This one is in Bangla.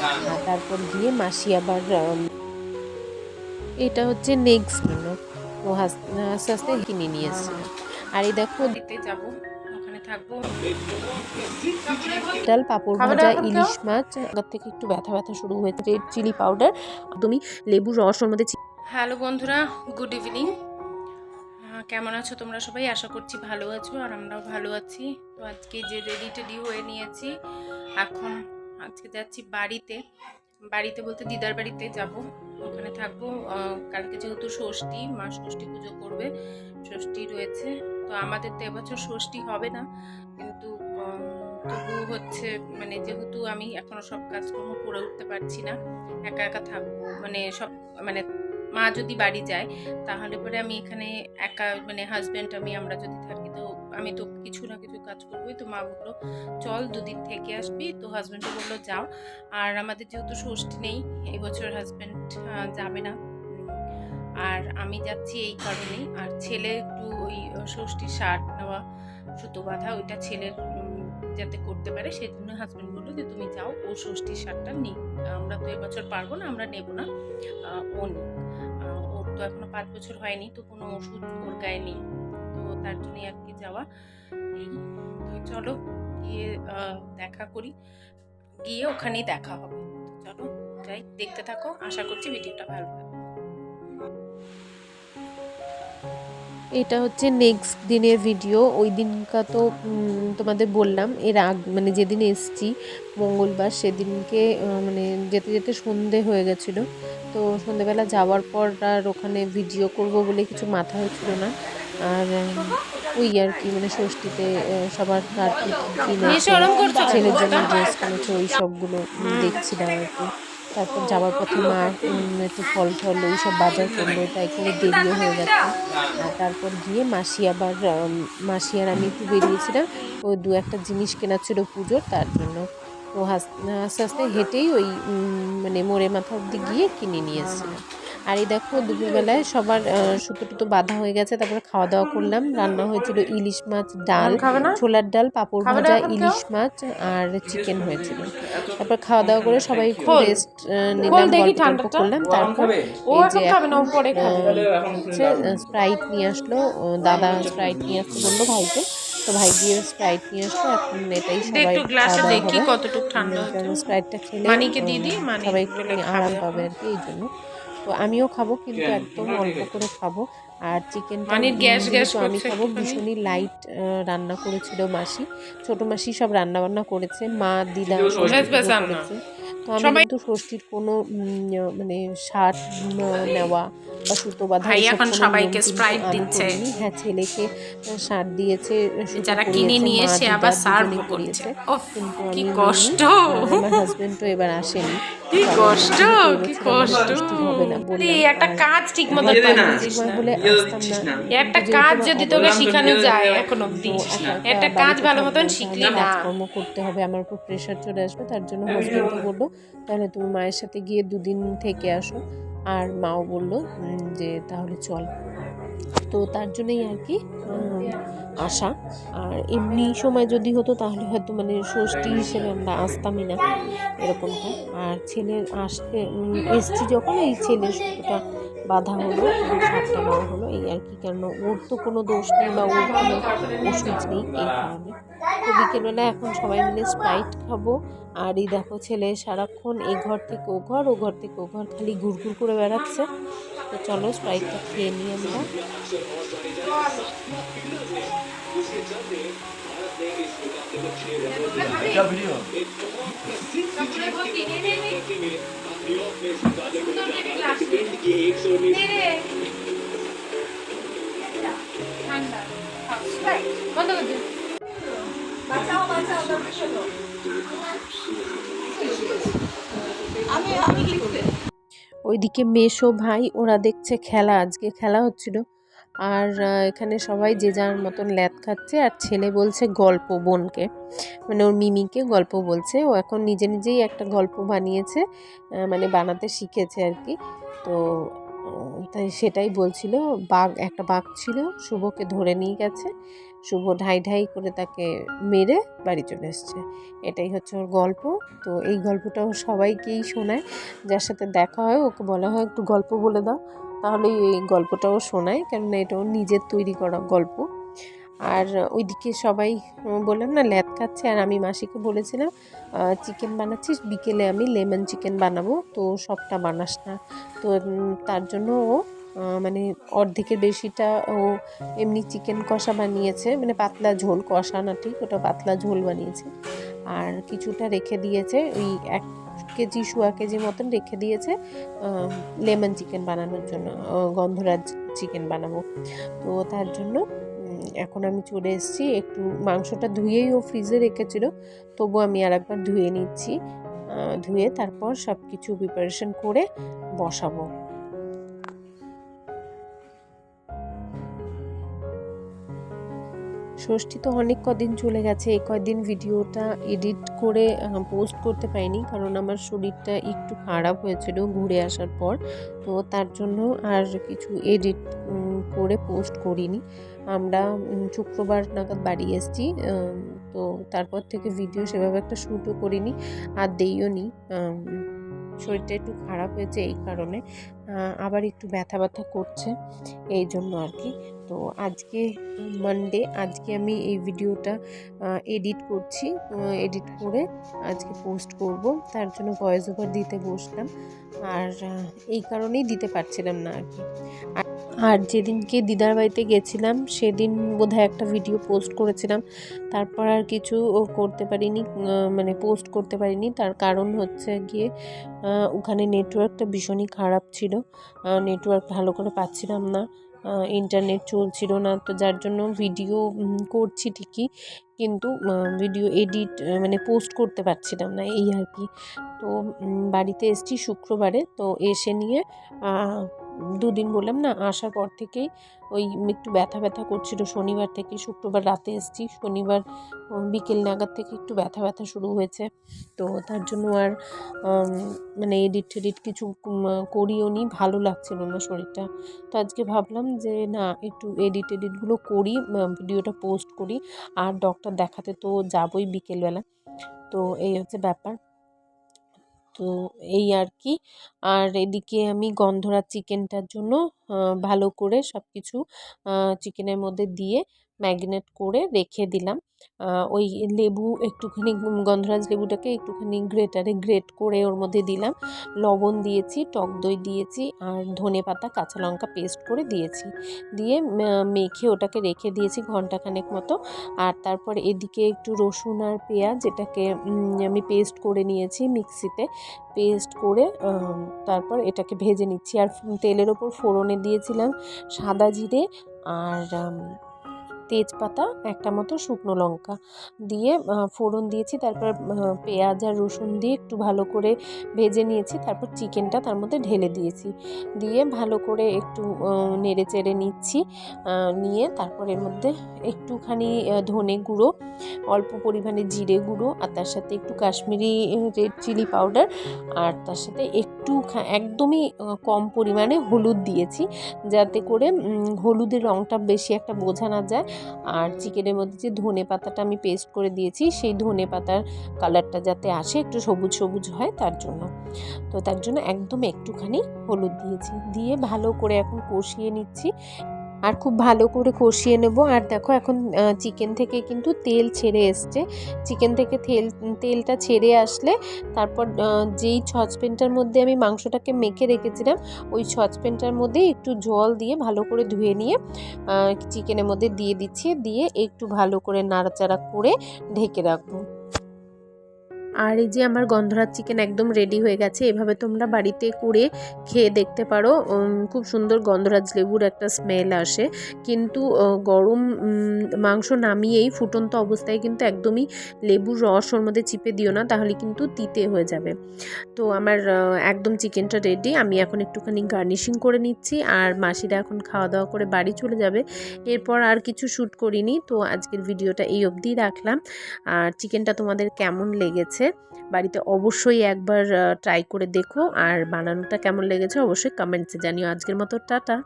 আর তারপর গিয়ে মাসি আবার এটা হচ্ছে নেক্সট দিন ও আস্তে আস্তে কিনে নিয়ে এসেছিল। আর এই দেখো দিতে যাবো, ওখানে থাকবো। ডাল, পাঁপড় ভাজা, ইলিশ মাছ, আগের থেকে একটু ব্যথা ব্যথা শুরু হয়েছে, রেড চিলি পাউডার, একদমই লেবুর রসের মধ্যে। হ্যালো বন্ধুরা, গুড ইভিনিং। কেমন আছো তোমরা সবাই? আশা করছি ভালো আছো, আর আমরাও ভালো আছি। তো আজকে যে রেডি টেডি হয়ে নিয়েছি, এখন আজকে যাচ্ছি বাড়িতে বলতে দিদার বাড়িতে যাব, ওখানে থাকবো। কালকে যেহেতু ষষ্ঠী, মা ষষ্ঠী পুজো করবে, ষষ্ঠী রয়েছে। তো আমাদের তো এবছর ষষ্ঠী হবে না, কিন্তু তবু হচ্ছে মানে যেহেতু আমি এখনো সব কাজকর্ম করে উঠতে পারছি না, একা একা থাকবো, মানে সব মানে মা যদি বাড়ি যায় তাহলে পরে আমি এখানে একা, মানে হাজব্যান্ড আমরা যদি থাকি, তো আমি তো কিছু না কিছু কাজ করবোই। তো মা বললো চল দুদিন থেকে আসবি, তো হাজব্যান্ডও বললো যাও। আর আমাদের যেহেতু ষষ্ঠী নেই এবছর, হাজব্যান্ড যাবে না, আর আমি যাচ্ছি এই কারণেই। আর ছেলে একটু ওই ষষ্ঠীর শার্ট নেওয়া, সুতো বাঁধা, ওইটা ছেলের যাতে করতে পারে, সেই জন্য হাজব্যান্ড বললো যে তুমি যাও, ও ষষ্ঠীর শার্টটা নিই, আমরা তো এবছর পারবো না, আমরা নেবো না, ও নিই। ওর তো এখনো 5 বছর হয়নি, তো কোনো ওষুধ ওর গায়ে নেই, তো তার জন্যই আর কি যাওয়া। এই তো চলো গিয়ে দেখা করি, গিয়ে ওখানেই দেখা হবে। তো চলো যাই, দেখতে থাকো, আশা করছি ভিডিওটা ভালো লাগবে। এটা হচ্ছে নেক্সট দিনের ভিডিও। ওই দিনকা তো তোমাদের বললাম এর মানে যেদিন এসছি মঙ্গলবার, সেদিনকে মানে যেতে যেতে সন্ধে হয়ে গেছিলো। তো সন্ধেবেলা যাওয়ার পর আর ওখানে ভিডিও করব বলে কিছু মাথা হচ্ছিল না। আর ওই আর কি মানে ষষ্ঠীতে সবার কার কী কিনেছে, ছেলের জন্য ড্রেস কিনেছে, ওই সবগুলো দেখছিলাম আর কি। তারপর যাওয়ার পথে মা একটু ফল টল ওই সব বাজার করলো, তাই করে দেরিও হয়ে গেছে। আর তারপর গিয়ে মাসি আর আমি একটু বেরিয়েছিলাম, ওই 2-1 জিনিস কেনার ছিল পুজোর, তার জন্য। তো আস্তে আস্তে হেঁটেই ওই মানে মোড়ে মাথা অব্দি গিয়ে কিনে নিয়ে এসেছিলাম। আর এই দেখো দুপুরবেলায় সবার সুতো টুতো বাঁধা হয়ে গেছে, তারপরে খাওয়া দাওয়া করলাম। রান্না হয়েছিল ইলিশ মাছ, ডাল, ছোলার ডাল, পাঁপড় ভাজা, ইলিশ মাছ আর চিকেন হয়েছিল। তারপর খাওয়া দাওয়া করে সবাই একটু রেস্ট নিলাম, গল্প টল্প করলাম। তারপর এই যে এখন হচ্ছে স্প্রাইট নিয়ে আসলো, দাদা স্প্রাইট নিয়ে আসতে বললো ভাইকে, তো ভাই গিয়ে স্প্রাইট নিয়ে আসলো। এখন এটাই সবাই খাওয়া দাওয়া হবে, কারণ স্প্রাইটটা খেলে সবাই একটুখানি আরাম পাবে আর কি, এই জন্য। তো আমিও খাবো, কিন্তু একদম অল্প করে খাবো। আর চিকেনটা যেহেতু আমি খাবো, ভীষণই লাইট রান্না করেছিল মাসি, ছোট মাসি সব রান্না বান্না করেছে, মা দিদা করেছে। তো আমি কিন্তু ষষ্ঠীর কোনো মানে শার্ট নেওয়া বা সুতো বাঁধা এইসব কোনো নিয়ম কিন্তু আমি করিনি। হ্যাঁ, ছেলেকে শার্ট দিয়েছে, সুতো পরিয়েছে, মা দিদা দুজনেই পরিয়েছে, কিন্তু আমি নিইনি। আর আমার হাজবেন্ডও এবার আসেনি, হবে না বললাম। একটা কাজ ঠিক মতো হলে আসতাম না, একটা কাজ যদি তোকে শেখানো যায় এখন অবধি, একটা কাজ ভালো মতন শিখলি না, কাজকর্ম করতে হবে, আমার উপর প্রেশার চলে আসবে। তার জন্য হাজবেন্ডও বললো তাহলে তুমি মায়ের সাথে গিয়ে 2 দিন থেকে আসো, আর মাও বললো যে তাহলে চল। তো তার জন্যই আর কি আসা। আর এমনি সময় যদি হতো তাহলে হয়তো মানে ষষ্ঠী হিসেবে আমরা আসতামই না, এরকমটা। আর ছেলের আসতে এসছি যখন, এই ছেলের সুতোটা বাঁধা হলো, শার্টটা নেওয়া হলো, এই আর কি। কেন ওর তো কোনো দোষ নেই বা ওর কোনো ওষুধ নেই, এই কারণে। তো বিকেলবেলা এখন সবাই মিলে স্প্রাইট খাবো। আর এই দেখো ছেলে সারাক্ষণ এ ঘর থেকে ও ঘর, ও ঘর থেকে ও ঘর, খালি ঘুরঘুর করে বেড়াচ্ছে। তো চলো স্প্রাইটটা খেয়ে নিই আমরা। ওইদিকে মেসো ভাই ওরা দেখছে খেলা, আজকে খেলা হচ্ছিল। আর এখানে সবাই যে যার মতন ল্যাদ খাচ্ছে, আর ছেলে বলছে গল্প বোনকে, মানে ওর মিমিকে গল্প বলছে। ও এখন নিজে নিজেই একটা গল্প বানিয়েছে, মানে বানাতে শিখেছে আর কি। তো তাই সেটাই বলছিল। একটা বাঘ ছিল, শুভকে ধরে নিয়ে গেছে, শুভ ঢাই ঢাই করে তাকে মেরে বাড়ি চলে এসছে। এটাই হচ্ছে ওর গল্প। তো এই গল্পটাও সবাইকেই শোনায়, যার সাথে দেখা হয় ওকে বলা হয় একটু গল্প বলে দাও, তাহলে এই গল্পটাও শোনায়, কেননা এটা ওর নিজের তৈরি করা গল্প। আর ওইদিকে সবাই বললাম না ল্যাদ খাচ্ছে, আর আমি মাসিকে বলেছিলাম চিকেন বানাচ্ছিস, বিকেলে আমি লেমন চিকেন বানাবো, তো সবটা বানাস না। তো তার জন্য ও মানে অর্ধেকের বেশিটা ও এমনি চিকেন কষা বানিয়েছে, মানে পাতলা ঝোল, কষা না ঠিক, ওটা পাতলা ঝোল বানিয়েছে। আর কিছুটা রেখে দিয়েছে, ওই 1 কেজি সোয়া কেজি মতন রেখে দিয়েছে লেমন চিকেন বানানোর জন্য, গন্ধরাজ চিকেন বানাবো। তো তার জন্য এখন আমি চলে এসেছি, একটু মাংসটা ধুয়েই ও ফ্রিজে রেখেছিল, তবু আমি আর একবার ধুয়ে নিচ্ছি, ধুয়ে তারপর সব কিছু প্রিপারেশন করে বসাবো। ষষ্ঠী তো অনেক কদিন চলে গেছে, এই কদিন ভিডিওটা এডিট করে পোস্ট করতে পারিনি, কারণ আমার শরীরটা একটু খারাপ হয়েছিল ঘুরে আসার পর, তো তার জন্য আর কিছু এডিট করে পোস্ট করিনি। আমরা শুক্রবার নাগাদ বাড়ি এসেছি, তো তারপর থেকে ভিডিও সেভাবে একটা শ্যুটও করিনি, আর দেইও নি। শরীরটা একটু খারাপ হয়েছে এই কারণে, আবার একটু ব্যথা ব্যথা করছে, এই জন্য আর কি। তো আজকে মানডে, আজকে আমি এই ভিডিওটা এডিট করছি, এডিট করে আজকে পোস্ট করব, তার জন্য ভয়েস ওভার দিতে বসলাম, আর এই কারণেই দিতে পারছিলাম না আর কি। আর যেদিনকে দিদার বাড়িতে গেছিলাম সেদিন বোধহয় একটা ভিডিও পোস্ট করেছিলাম, তারপর আর কিছু করতে পারিনি, মানে পোস্ট করতে পারিনি। তার কারণ হচ্ছে গিয়ে ওখানে নেটওয়ার্কটা ভীষণই খারাপ ছিল, নেটওয়ার্ক ভালো করে পাচ্ছিলাম না, ইন্টারনেট চলছিল না, তো যার জন্য ভিডিও করছি ঠিকই, কিন্তু ভিডিও এডিট মানে পোস্ট করতে পারছিলাম না, এই আর কি। তো বাড়িতে এসেছি শুক্রবারে, তো এসে নিয়ে 2 দিন বললাম না, আসার পর থেকেই ওই একটু ব্যথা ব্যথা করছিল, শনিবার থেকে, শুক্রবার রাতে এসেছি, শনিবার বিকেল নাগাদ থেকে একটু ব্যথা ব্যথা শুরু হয়েছে, তো তার জন্য আর মানে এডিট টেডিট কিছু করিও নি, ভালো লাগছিল না শরীরটা। তো আজকে ভাবলাম যে না, একটু এডিটগুলো করি, ভিডিওটা পোস্ট করি, আর ডক্টর দেখাতে তো যাবই বিকেলবেলা, তো এই হচ্ছে ব্যাপার। তো এই আর কি। আর এদিকে আমি গন্ধরাজ চিকেনটার জন্য ভালো করে সব কিছু চিকেনের মধ্যে দিয়ে ম্যারিনেট করে রেখে দিলাম। ওই লেবু একটুখানি, গন্ধরাজ লেবুটাকে একটুখানি গ্রেটারে গ্রেট করে ওর মধ্যে দিলাম, লবণ দিয়েছি, টক দই দিয়েছি, আর ধনেপাতা কাঁচা লঙ্কা পেস্ট করে দিয়েছি, দিয়ে মেখে ওটাকে রেখে দিয়েছি ঘন্টাখানেক মতো। আর তারপর এদিকে একটু রসুন আর পেঁয়াজ, এটাকে আমি পেস্ট করে নিয়েছি মিক্সিতে, পেস্ট করে তারপর এটাকে ভেজে নিচ্ছি। আর তেলের ওপর ফোড়নে দিয়েছিলাম সাদা জিরে আর তেজপাতা, একটা মতো শুকনো লঙ্কা দিয়ে ফোড়ন দিয়েছি, তারপর পেঁয়াজ আর রসুন দিয়ে একটু ভালো করে ভেজে নিয়েছি, তারপর চিকেনটা তার মধ্যে ঢেলে দিয়েছি, দিয়ে ভালো করে একটু নেড়ে চেড়ে নিচ্ছি, নিয়ে তারপর এর মধ্যে একটুখানি ধনে গুঁড়ো, অল্প পরিমাণে জিরে গুঁড়ো, আর তার সাথে একটু কাশ্মীরি রেড চিলি পাউডার, আর তার সাথে একটু একদমই কম পরিমাণে হলুদ দিয়েছি, যাতে করে হলুদের রঙটা বেশি একটা বোঝা না যায়, আর চিকেনের মধ্যে যে ধনে পাতাটা আমি পেস্ট করে দিয়েছি সেই ধনে পাতার কালারটা যাতে আসে, একটু সবুজ সবুজ হয় তার জন্য। তো তার জন্য একদম একটুখানি হলুদ দিয়েছি, দিয়ে ভালো করে এখন কষিয়ে নিচ্ছি, আর খুব ভালো করে কষিয়ে নেব। আর দেখো এখন চিকেন থেকে কিন্তু তেল ছেড়ে এসছে, চিকেন থেকে তেলটা ছেড়ে আসলে তারপর যেই সসপ্যানটার মধ্যে আমি মাংসটাকে মেখে রেখেছিলাম, ওই সসপ্যানটার মধ্যে একটু জল দিয়ে ভালো করে ধুয়ে নিয়ে চিকেনের মধ্যে দিয়ে দিচ্ছি, দিয়ে একটু ভালো করে নাড়াচাড়া করে ঢেকে রাখবো। আর এই যে আমার গন্ধরাজ চিকেন একদম রেডি হয়ে গেছে, এভাবে তোমরা বাড়িতে করে খেয়ে দেখতে পারো, খুব সুন্দর গন্ধরাজ লেবুর একটা স্মেল আসে, কিন্তু গরম মাংস নামিয়েই ফুটন্ত অবস্থায় কিন্তু একদমই লেবুর রস ওর মধ্যে চিপে দিও না, তাহলে কিন্তু তিতে হয়ে যাবে। তো আমার একদম চিকেনটা রেডি, আমি এখন একটুখানি গার্নিশিং করে নিচ্ছি, আর মাসিরা এখন খাওয়া দাওয়া করে বাড়ি চলে যাবে, এরপর আর কিছু শ্যুট করিনি। তো আজকের ভিডিওটা এই অবধিই রাখলাম, আর চিকেনটা তোমাদের কেমন লেগেছে লেগেছে। বাড়িতে অবশ্যই একবার ট্রাই করে দেখো, আর বানানোটা কেমন লেগেছে অবশ্যই কমেন্টসে জানিও। আজকের মতো টাটা।